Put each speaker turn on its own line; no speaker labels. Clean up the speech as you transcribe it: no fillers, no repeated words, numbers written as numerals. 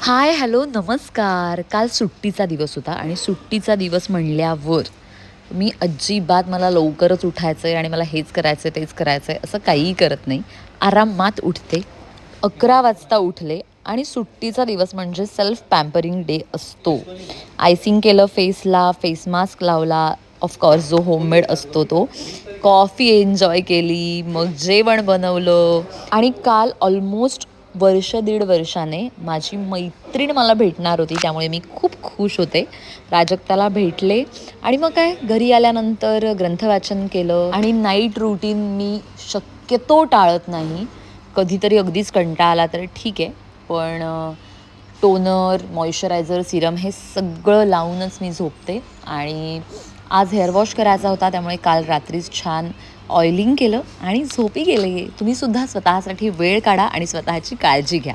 हाय, hello, नमस्कार. काल सुट्टीचा दिवस होता आणि सुट्टीचा दिवस म्हणल्यावर मी अजिबात मला लवकरच उठायचं आहे आणि मला हेच करायचं आहे, तेच करायचं आहे, असं काहीही करत नाही. आरामात उठते. 11 वाजता उठले आणि सुट्टीचा दिवस म्हणजे सेल्फ पॅम्परिंग डे असतो. आयसिंग केलं फेसला, फेस मास्क लावला, ऑफकोर्स जो होममेड असतो तो. कॉफी एन्जॉय केली, मग जेवण बनवलं आणि काल ऑलमोस्ट वर्ष, दीड वर्षाने माझी मैत्रीण मला भेटणार होती. त्यामुळे मी खूप खुश होते. प्राजक्ताला भेटले आणि मग काय घरी आल्यानंतर ग्रंथवाचन केलं आणि नाईट रुटीन मी शक्यतो टाळत नाही. कधीतरी अगदीच कंटाळा आला तर ठीक आहे. पण टोनर, मॉइश्चरायझर, सिरम हे सगळं लावूनच मी झोपते आणि आज हेअर वॉश करायचा होता त्यामुळे काल रात्रीच छान ऑइलिंग केलं आणि झोपी गेले. तुम्हीसुद्धा स्वतःसाठी वेळ काढा आणि स्वतःची काळजी घ्या.